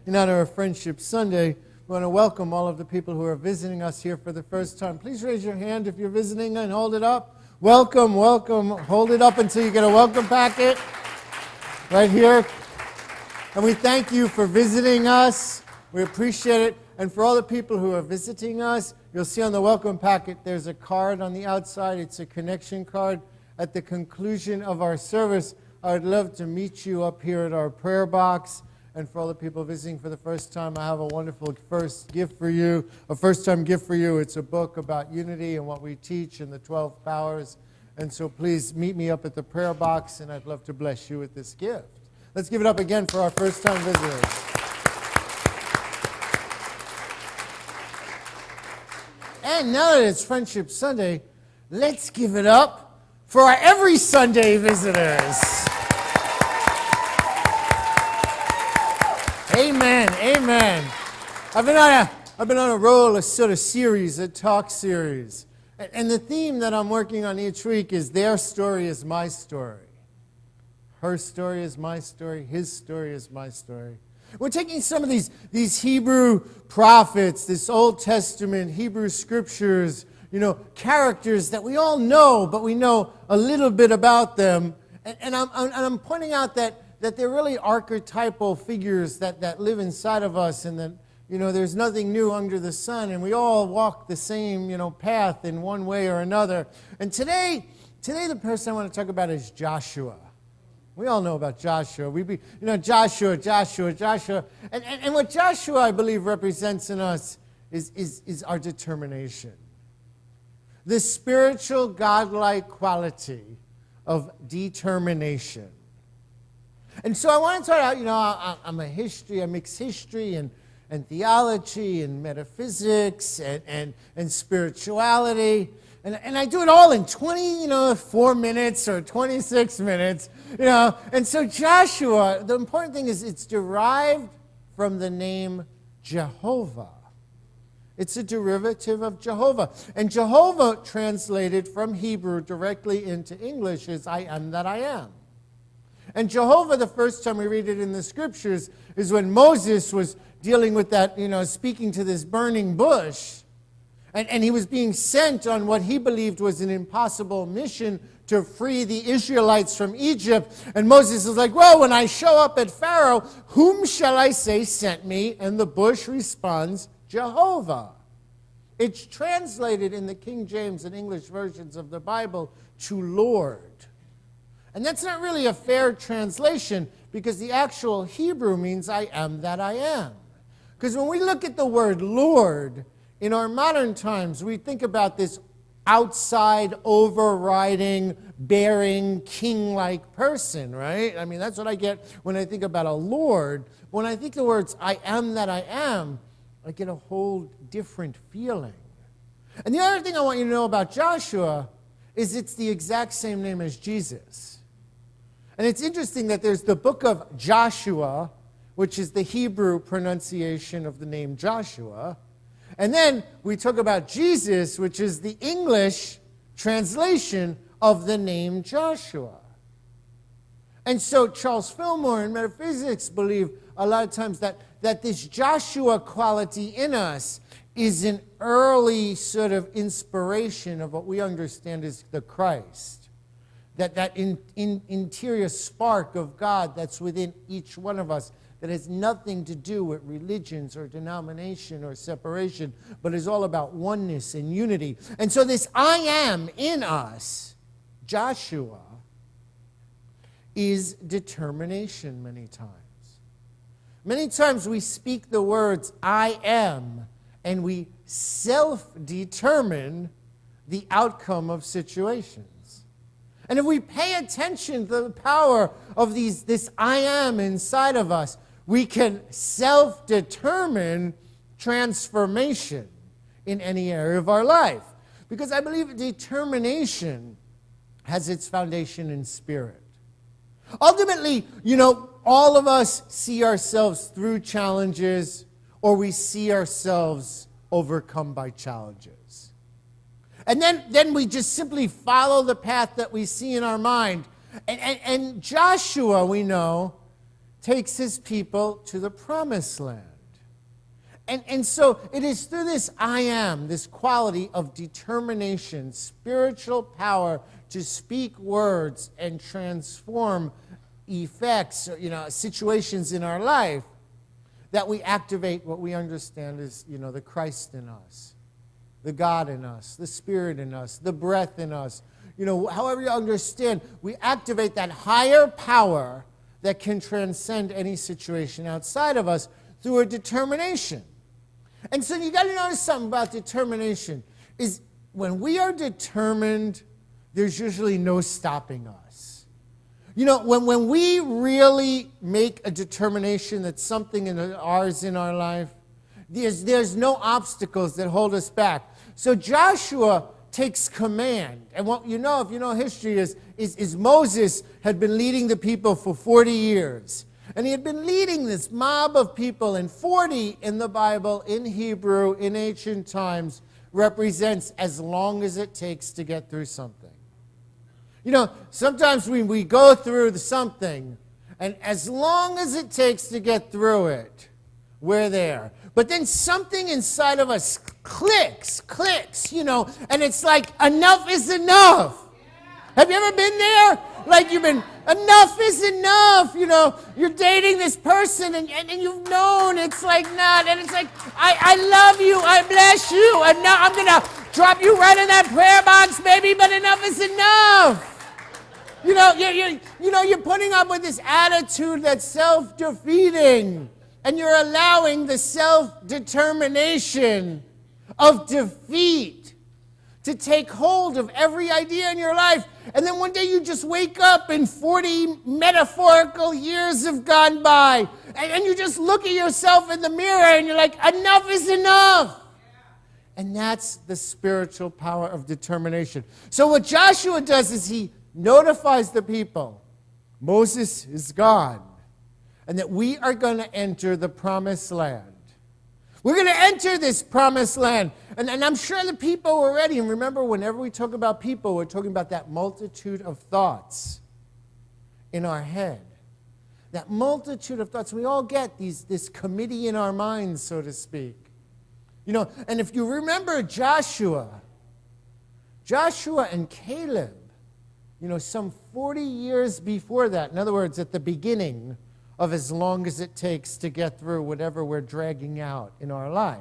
in honor of Friendship Sunday, we want to welcome all of the people who are visiting us here for the first time. Please raise your hand if you're visiting and hold it up. Welcome, welcome. Hold it up until you get a welcome packet right here. And we thank you for visiting us. We appreciate it. And for all the people who are visiting us, you'll see on the welcome packet there's a card on the outside. It's a connection card. At the conclusion of our service, I would love to meet you up here at our prayer box. And for all the people visiting for the first time, I have a wonderful first gift for you, a first-time gift for you. It's a book about unity and what we teach and the 12 powers. And so please meet me up at the prayer box, and I'd love to bless you with this gift. Let's give it up again for our first-time visitors. And now that it's Friendship Sunday, let's give it up for our every Sunday visitors. Amen, amen. I've been on a roll, a sort of series, a talk series. And the theme that I'm working on each week is their story is my story. Her story is my story. His story is my story. We're taking some of these Hebrew prophets, this Old Testament Hebrew scriptures, characters that we all know, but we know a little bit about them. And I'm pointing out that they're really archetypal figures that live inside of us, and that, there's nothing new under the sun, and we all walk the same, path in one way or another. And today the person I want to talk about is Joshua. We all know about Joshua. Joshua. And what Joshua, I believe, represents in us is our determination. The spiritual, godlike quality of determination. And so I want to talk about, I'm a mixed history and theology and metaphysics and spirituality. And I do it all in 24 minutes or 26 minutes, And so Joshua, the important thing is it's derived from the name Jehovah. It's a derivative of Jehovah. And Jehovah, translated from Hebrew directly into English, is I am that I am. And Jehovah, the first time we read it in the scriptures, is when Moses was dealing with that, speaking to this burning bush. And he was being sent on what he believed was an impossible mission to free the Israelites from Egypt. And Moses is like, well, when I show up at Pharaoh, whom shall I say sent me? And the bush responds, Jehovah. It's translated in the King James and English versions of the Bible to Lord. And that's not really a fair translation, because the actual Hebrew means I am that I am. Because when we look at the word Lord, in our modern times, we think about this outside, overriding, bearing, king-like person, right? I mean, that's what I get when I think about a Lord. When I think the words I am that I am, I get a whole different feeling. And the other thing I want you to know about Joshua is it's the exact same name as Jesus. And it's interesting that there's the book of Joshua, which is the Hebrew pronunciation of the name Joshua. And then we talk about Jesus, which is the English translation of the name Joshua. And so Charles Fillmore in metaphysics believe a lot of times that this Joshua quality in us is an early sort of inspiration of what we understand as the Christ. That interior spark of God that's within each one of us, that has nothing to do with religions or denomination or separation, but is all about oneness and unity. And so this I am in us, Joshua, is determination many times. Many times we speak the words I am, and we self-determine the outcome of situations. And if we pay attention to the power of this I am inside of us, we can self-determine transformation in any area of our life. Because I believe determination has its foundation in spirit. Ultimately, all of us see ourselves through challenges, or we see ourselves overcome by challenges. And then we just simply follow the path that we see in our mind. And Joshua, we know, takes his people to the promised land. And so it is through this I am, this quality of determination, spiritual power to speak words and transform effects, situations in our life, that we activate what we understand as, the Christ in us, the God in us, the Spirit in us, the breath in us. However you understand, we activate that higher power that can transcend any situation outside of us through a determination. And so you got to notice something about determination, is when we are determined, there's usually no stopping us. When we really make a determination that something in ours in our life, there's no obstacles that hold us back. So Joshua takes command. And what if you know history, is Moses had been leading the people for 40 years. And he had been leading this mob of people, and 40 in the Bible, in Hebrew, in ancient times, represents as long as it takes to get through something. Sometimes we go through something, and as long as it takes to get through it, we're there. But then something inside of us clicks, and it's like, enough is enough. Have you ever been there? Like enough is enough. You're dating this person and you've known it's like not. And it's like, I love you, I bless you. And now I'm going to drop you right in that prayer box, baby, but enough is enough. You're putting up with this attitude that's self-defeating. And you're allowing the self-determination of defeat to take hold of every idea in your life. And then one day you just wake up and 40 metaphorical years have gone by. And you just look at yourself in the mirror and you're like, enough is enough. And that's the spiritual power of determination. So what Joshua does is he notifies the people, Moses is gone, and that we are going to enter the promised land. We're going to enter this promised land. And I'm sure the people were ready. And remember, whenever we talk about people, we're talking about that multitude of thoughts in our head. That multitude of thoughts. We all get this committee in our minds, so to speak. And if you remember Joshua and Caleb, some 40 years before that, in other words, at the beginning of as long as it takes to get through whatever we're dragging out in our life.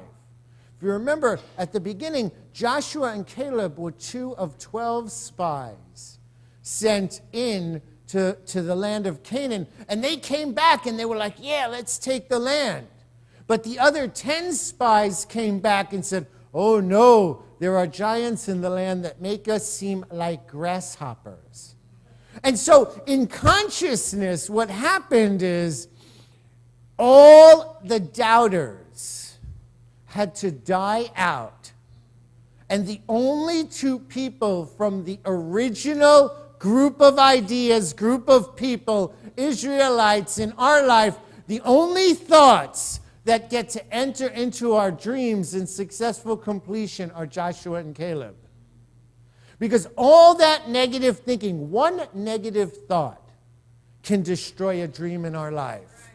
If you remember, at the beginning, Joshua and Caleb were 2 of 12 spies sent in to the land of Canaan. And they came back and they were like, yeah, let's take the land. But the other 10 spies came back and said, oh no, there are giants in the land that make us seem like grasshoppers. And so in consciousness, what happened is all the doubters had to die out. And the only 2 people from the original group of ideas, group of people, Israelites in our life, the only thoughts that get to enter into our dreams in successful completion are Joshua and Caleb. Because all that negative thinking, one negative thought can destroy a dream in our life.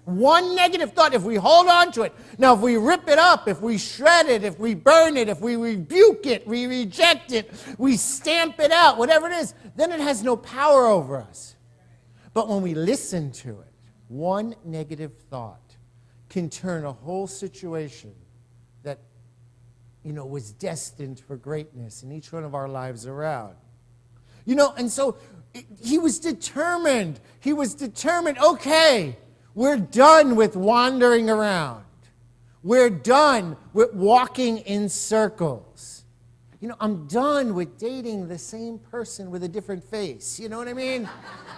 One negative thought, if we hold on to it. Now, if we rip it up, if we shred it, if we burn it, if we rebuke it, we reject it, we stamp it out, whatever it is, then it has no power over us. But when we listen to it, one negative thought can turn a whole situation that, was destined for greatness in each one of our lives around. And so he was determined. He was determined, okay, we're done with wandering around. We're done with walking in circles. I'm done with dating the same person with a different face. You know what I mean?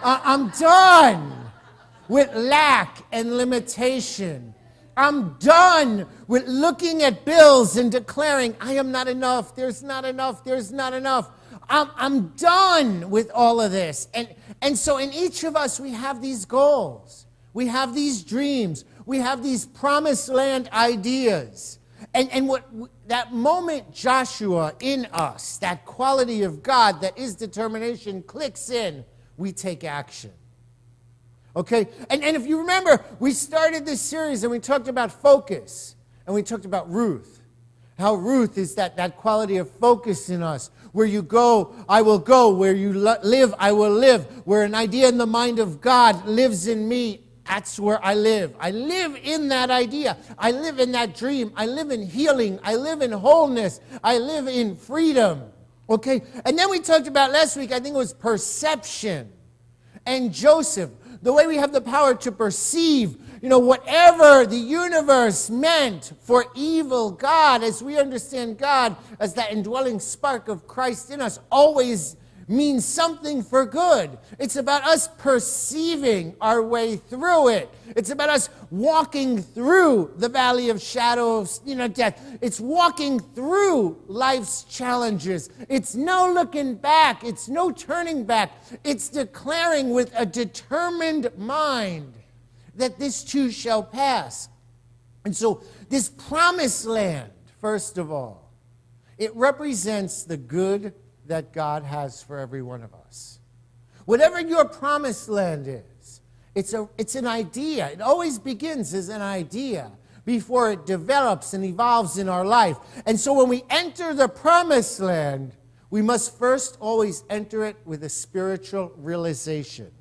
I'm done with lack and limitation. I'm done with looking at bills and declaring, I am not enough, there's not enough, there's not enough. I'm done with all of this. And so in each of us, we have these goals. We have these dreams. We have these promised land ideas. And what that moment Joshua in us, that quality of God that is determination, clicks in, we take action. Okay? And if you remember, we started this series and we talked about focus. And we talked about Ruth. How Ruth is that quality of focus in us. Where you go, I will go. Where you live, I will live. Where an idea in the mind of God lives in me, that's where I live. I live in that idea. I live in that dream. I live in healing. I live in wholeness. I live in freedom. Okay? And then we talked about last week, I think it was perception. And Joseph, the way we have the power to perceive, whatever the universe meant for evil, God, as we understand God as that indwelling spark of Christ in us, always means something for good. It's about us perceiving our way through it. It's about us walking through the valley of shadow of death. It's walking through life's challenges. It's no looking back. It's no turning back. It's declaring with a determined mind that this too shall pass. And so this promised land, first of all, it represents the good that God has for every one of us. Whatever your promised land is, it's an idea. It always begins as an idea before it develops and evolves in our life. And so when we enter the promised land, we must first always enter it with a spiritual realization.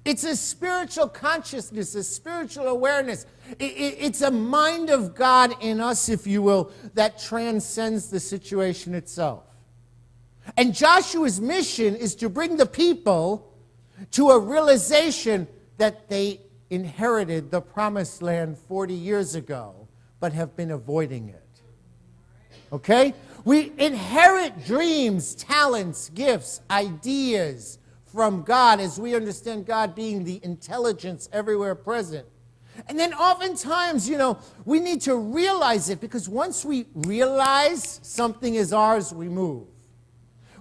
It's a spiritual consciousness, a spiritual awareness. It's a mind of God in us, if you will, that transcends the situation itself. And Joshua's mission is to bring the people to a realization that they inherited the promised land 40 years ago, but have been avoiding it. Okay? We inherit dreams, talents, gifts, ideas from God as we understand God being the intelligence everywhere present. And then oftentimes, we need to realize it, because once we realize something is ours, we move.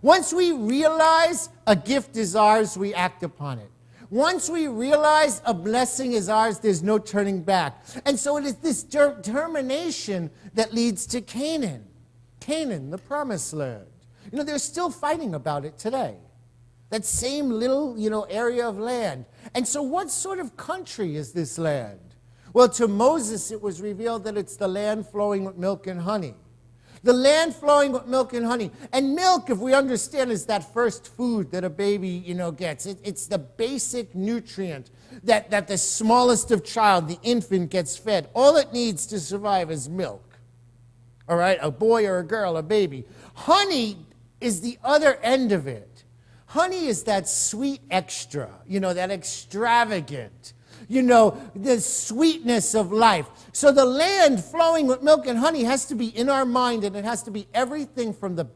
Once we realize a gift is ours, we act upon it. Once we realize a blessing is ours, there's no turning back. And so it is this determination that leads to Canaan. Canaan, the promised land. They're still fighting about it today. That same little, area of land. And so what sort of country is this land? Well, to Moses, it was revealed that it's the land flowing with milk and honey. The land flowing with milk and honey. And milk, if we understand, is that first food that a baby, gets. It's the basic nutrient that the smallest of child, the infant, gets fed. All it needs to survive is milk. All right? A boy or a girl, a baby. Honey is the other end of it. Honey is that sweet extra, that extravagant, the sweetness of life. So the land flowing with milk and honey has to be in our mind, and it has to be everything from the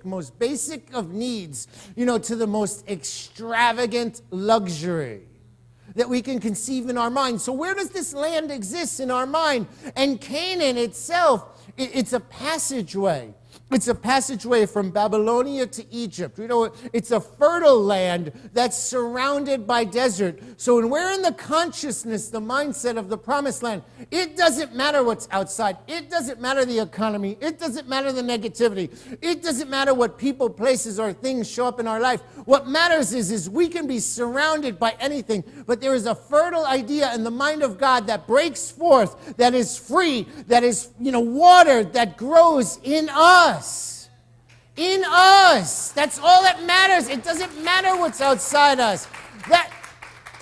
most basic of needs, to the most extravagant luxury that we can conceive in our mind. So where does this land exist in our mind? And Canaan itself, it's a passageway. It's a passageway from Babylonia to Egypt. It's a fertile land that's surrounded by desert. So when we're in the consciousness, the mindset of the promised land, it doesn't matter what's outside. It doesn't matter the economy. It doesn't matter the negativity. It doesn't matter what people, places, or things show up in our life. What matters is we can be surrounded by anything, but there is a fertile idea in the mind of God that breaks forth, that is free, that is, water that grows in us. In us. That's all that matters. It doesn't matter what's outside us.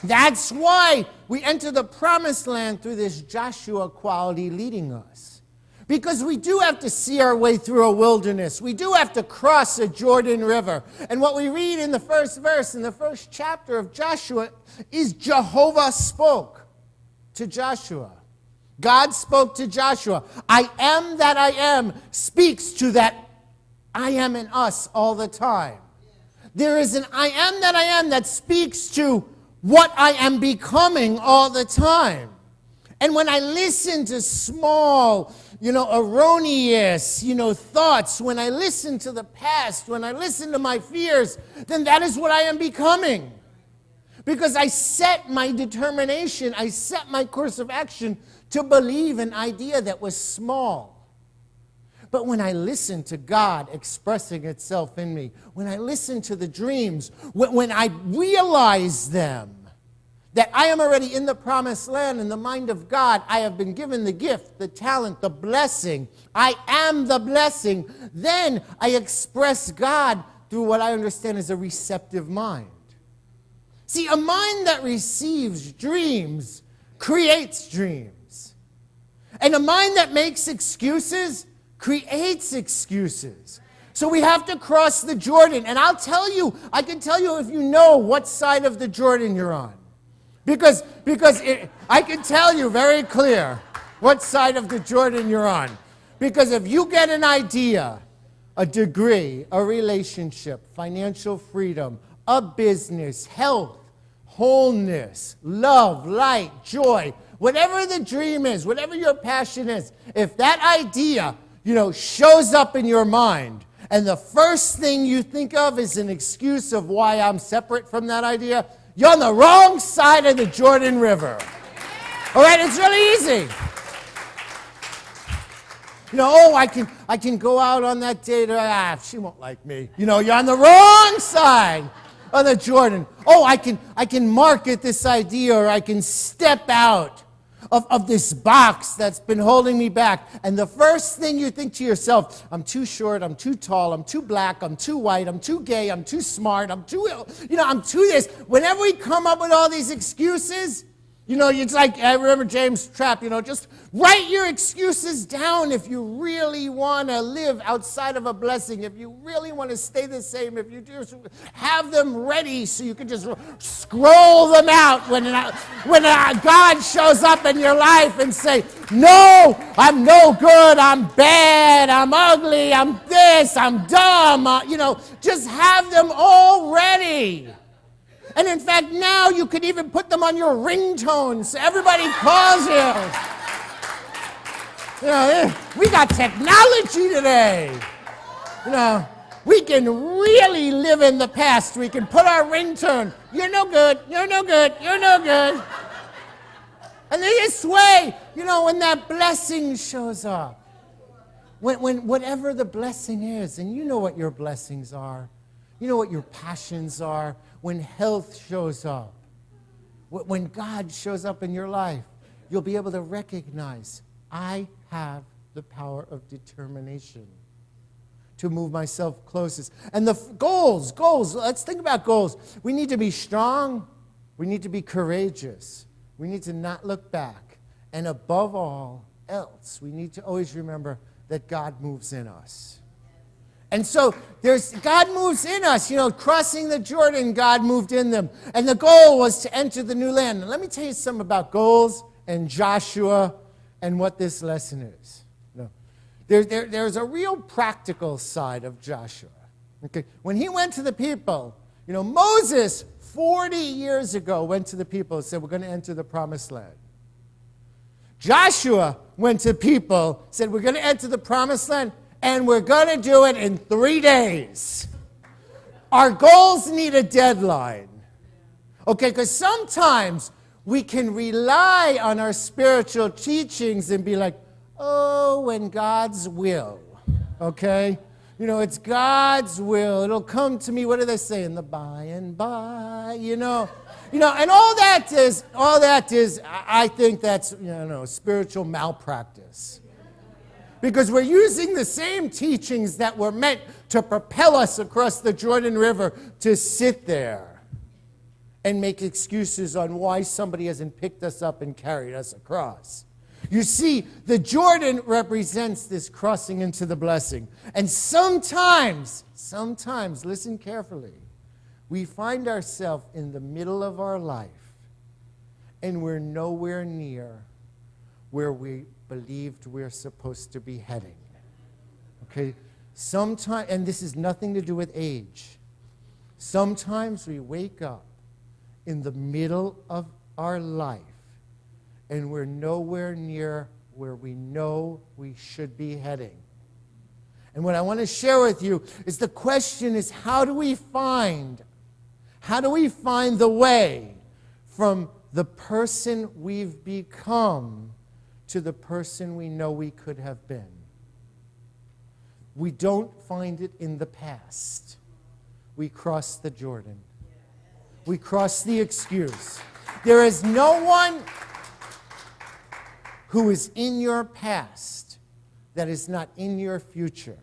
That's why we enter the promised land through this Joshua quality leading us. Because we do have to see our way through a wilderness. We do have to cross a Jordan River. And what we read in the first verse, in the first chapter of Joshua, is Jehovah spoke to Joshua. God spoke to Joshua. I am that I am speaks to that I am in us all the time. There is an I am that I am that speaks to what I am becoming all the time. And when I listen to small, erroneous, thoughts, when I listen to the past, when I listen to my fears, then that is what I am becoming. Because I set my determination, I set my course of action to believe an idea that was small. But when I listen to God expressing itself in me, when I listen to the dreams, when I realize them, that I am already in the promised land in the mind of God. I have been given the gift, the talent, the blessing. I am the blessing. Then I express God through what I understand as a receptive mind. See, a mind that receives dreams creates dreams. And a mind that makes excuses creates excuses. So we have to cross the Jordan. And I can tell you if you know what side of the Jordan you're on. Because I can tell you very clear what side of the Jordan you're on. Because if you get an idea, a degree, a relationship, financial freedom, a business, health, wholeness, love, light, joy, whatever the dream is, whatever your passion is, if that idea, shows up in your mind, and the first thing you think of is an excuse of why I'm separate from that idea, you're on the wrong side of the Jordan River. All right, it's really easy. I can go out on that date. She won't like me. You're on the wrong side of the Jordan. I can market this idea, or I can step out of this box that's been holding me back. And the first thing you think to yourself, I'm too short, I'm too tall, I'm too black, I'm too white, I'm too gay, I'm too smart, I'm too this. Whenever we come up with all these excuses, it's like, I remember James Trapp, just write your excuses down if you really want to live outside of a blessing, if you really want to stay the same, if you just have them ready so you can just scroll them out when God shows up in your life and say, no, I'm no good, I'm bad, I'm ugly, I'm this, I'm dumb, just have them all ready. And in fact, now you could even put them on your ringtone so everybody calls you. We got technology today. We can really live in the past. We can put our ringtone, you're no good, you're no good, you're no good. And this way, when that blessing shows up, when whatever the blessing is, and you know what your blessings are, you know what your passions are, when health shows up, when God shows up in your life, you'll be able to recognize, I have the power of determination to move myself closest. And the goals, let's think about goals. We need to be strong. We need to be courageous. We need to not look back. And above all else, we need to always remember that God moves in us. And so God moves in us. Crossing the Jordan, God moved in them. And the goal was to enter the new land. And let me tell you something about goals and Joshua and what this lesson is. There's a real practical side of Joshua. Okay, when he went to the people, Moses 40 years ago went to the people and said, we're going to enter the promised land. Joshua went to people, said, we're going to enter the promised land, and we're going to do it in 3 days. Our goals need a deadline. Okay, because sometimes we can rely on our spiritual teachings and be like, when God's will. Okay? It's God's will. It'll come to me. What do they say? In the by and by, and all that is, I think that's, spiritual malpractice. Because we're using the same teachings that were meant to propel us across the Jordan River to sit there and make excuses on why somebody hasn't picked us up and carried us across. You see, the Jordan represents this crossing into the blessing. And sometimes, listen carefully, we find ourselves in the middle of our life and we're nowhere near where we believed we're supposed to be heading. Okay? Sometimes, and this has nothing to do with age, sometimes we wake up in the middle of our life and we're nowhere near where we know we should be heading. And what I want to share with you is the question is, how do we find the way from the person we've become to the person we know we could have been? We don't find it in the past. We cross the Jordan. We cross the excuse. There is no one who is in your past that is not in your future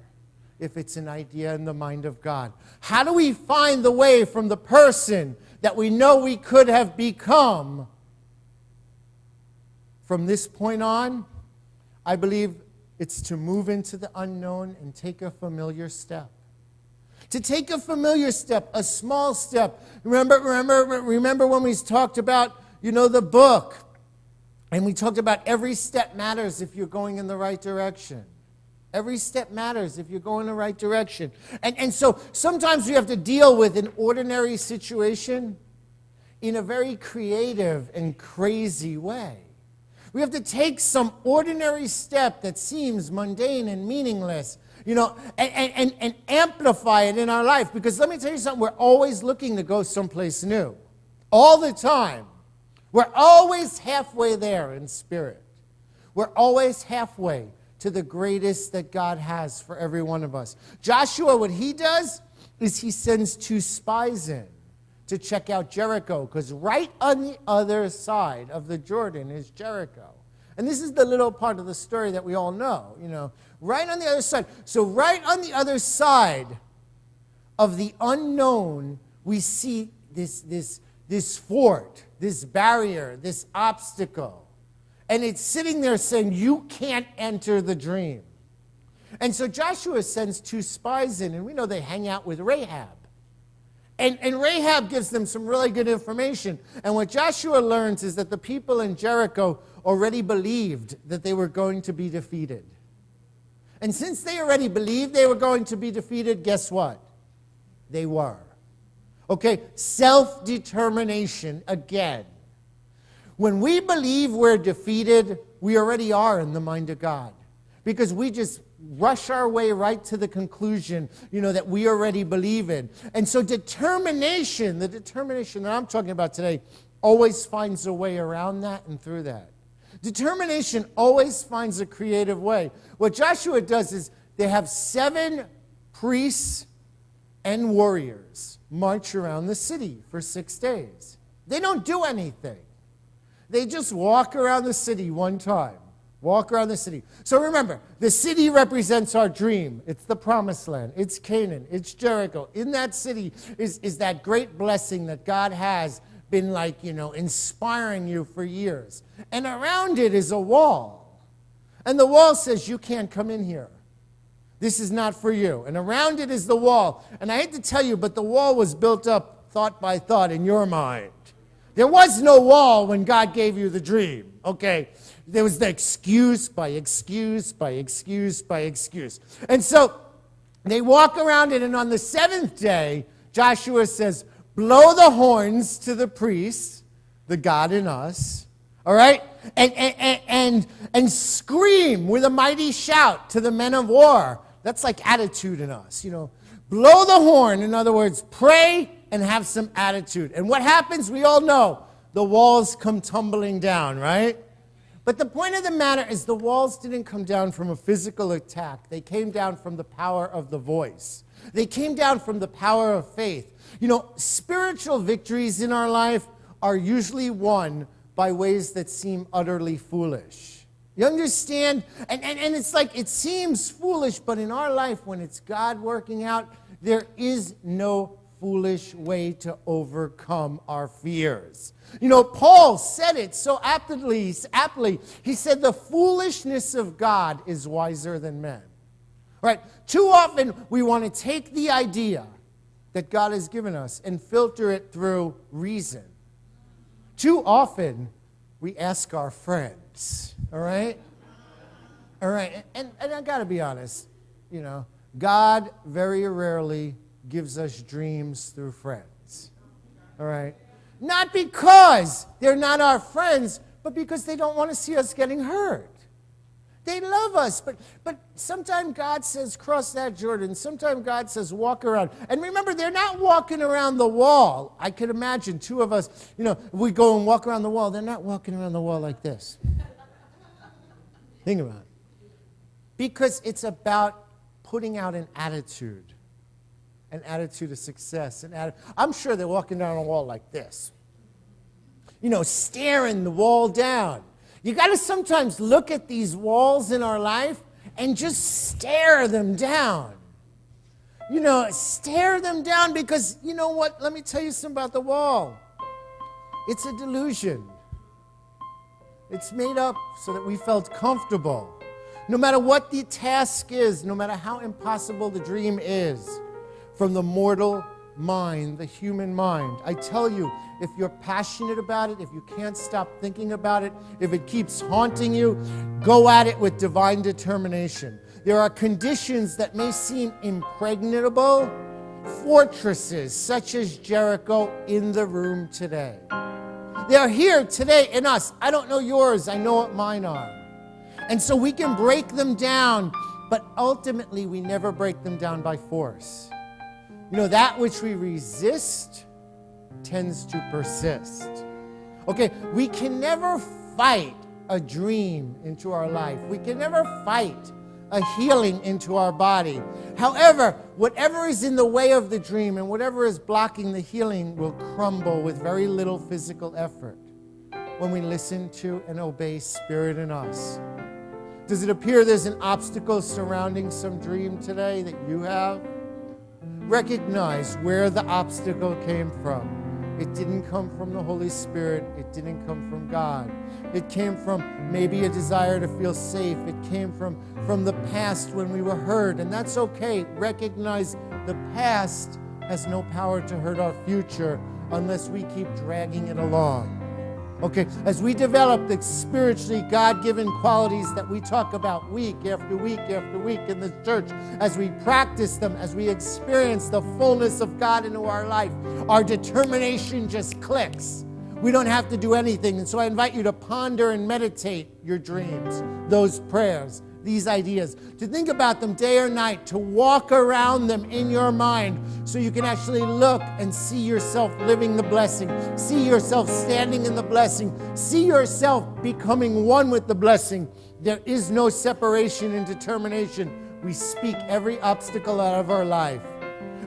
if it's an idea in the mind of God. How do we find the way from the person that we know we could have become from this point on? I believe it's to move into the unknown and take a familiar step. To take a familiar step, a small step. Remember when we talked about, the book, and we talked about every step matters if you're going in the right direction. Every step matters if you're going in the right direction. And so sometimes we have to deal with an ordinary situation in a very creative and crazy way. We have to take some ordinary step that seems mundane and meaningless, and amplify it in our life. Because let me tell you something, we're always looking to go someplace new. All the time. We're always halfway there in spirit. We're always halfway to the greatest that God has for every one of us. Joshua, what he does is he sends 2 spies in to check out Jericho, because right on the other side of the Jordan is Jericho. And this is the little part of the story that we all know, right on the other side. So right on the other side of the unknown, we see this fort, this barrier, this obstacle. And it's sitting there saying, you can't enter the dream. And so Joshua sends 2 spies in, and we know they hang out with Rahab. And Rahab gives them some really good information. And what Joshua learns is that the people in Jericho already believed that they were going to be defeated. And since they already believed they were going to be defeated, guess what? They were. Okay, self-determination again. When we believe we're defeated, we already are in the mind of God. Because we just rush our way right to the conclusion, that we already believe in. And so determination, the determination that I'm talking about today, always finds a way around that and through that. Determination always finds a creative way. What Joshua does is they have 7 priests and warriors march around the city for 6 days. They don't do anything. They just walk around the city one time. Walk around the city. So remember, the city represents our dream. It's the promised land. It's Canaan. It's Jericho. In that city is that great blessing that God has been inspiring you for years. And around it is a wall. And the wall says, you can't come in here. This is not for you. And around it is the wall. And I hate to tell you, but the wall was built up thought by thought in your mind. There was no wall when God gave you the dream, okay? There was the excuse by excuse by excuse by excuse. And so they walk around it, and on the 7th day, Joshua says, blow the horns to the priests, the God in us, all right? And scream with a mighty shout to the men of war. That's like attitude in us, Blow the horn, in other words, pray and have some attitude. And what happens, we all know. The walls come tumbling down, right? But the point of the matter is the walls didn't come down from a physical attack. They came down from the power of the voice. They came down from the power of faith. Spiritual victories in our life are usually won by ways that seem utterly foolish. You understand? And it's like it seems foolish, but in our life, when it's God working out, there is no foolish way to overcome our fears. Paul said it so aptly. He said, the foolishness of God is wiser than men. Right? Too often, we want to take the idea that God has given us and filter it through reason. Too often, we ask our friends. All right? All right. And I got to be honest, God very rarely gives us dreams through friends. All right? Not because they're not our friends, but because they don't want to see us getting hurt. They love us, but sometimes God says, cross that Jordan. Sometimes God says, walk around. And remember, they're not walking around the wall. I could imagine 2 of us, we go and walk around the wall. They're not walking around the wall like this. Think about it. Because it's about putting out an attitude of success. I'm sure they're walking down a wall like this. staring the wall down. You got to sometimes look at these walls in our life and just stare them down. Stare them down because, you know what? Let me tell you something about the wall. It's a delusion. It's made up so that we felt comfortable. No matter what the task is, no matter how impossible the dream is, from the mortal mind, the human mind, I tell you, if you're passionate about it, if you can't stop thinking about it, if it keeps haunting you, go at it with divine determination. There are conditions that may seem impregnable, fortresses such as Jericho in the room today. They are here today in us. I don't know yours, I know what mine are. And so we can break them down, but ultimately we never break them down by force. That which we resist tends to persist. Okay, we can never fight a dream into our life. We can never fight a healing into our body. However, whatever is in the way of the dream and whatever is blocking the healing will crumble with very little physical effort when we listen to and obey Spirit in us. Does it appear there's an obstacle surrounding some dream today that you have? Recognize where the obstacle came from. It didn't come from the Holy Spirit. It didn't come from God. It came from maybe a desire to feel safe. It came from the past when we were hurt, and that's okay. Recognize the past has no power to hurt our future unless we keep dragging it along. Okay, as we develop the spiritually God-given qualities that we talk about week after week after week in the church, as we practice them, as we experience the fullness of God into our life, our determination just clicks. We don't have to do anything. And so I invite you to ponder and meditate your dreams, those prayers, these ideas, to think about them day or night, to walk around them in your mind so you can actually look and see yourself living the blessing, see yourself standing in the blessing, see yourself becoming one with the blessing. There is no separation in determination. We speak every obstacle out of our life.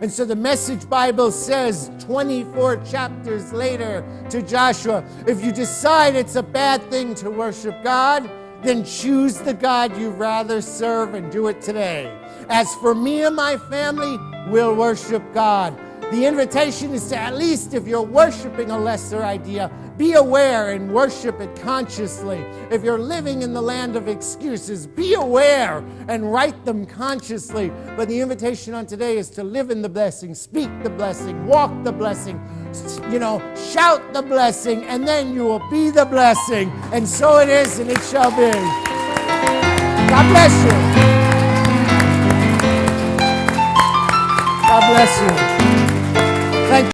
And so the Message Bible says 24 chapters later to Joshua, if you decide it's a bad thing to worship God, then choose the God you'd rather serve and do it today. As for me and my family, we'll worship God. The invitation is to, at least if you're worshiping a lesser idea, be aware and worship it consciously. If you're living in the land of excuses, be aware and write them consciously. But the invitation on today is to live in the blessing, speak the blessing, walk the blessing, shout the blessing, and then you will be the blessing. And so it is, and it shall be. God bless you. God bless you.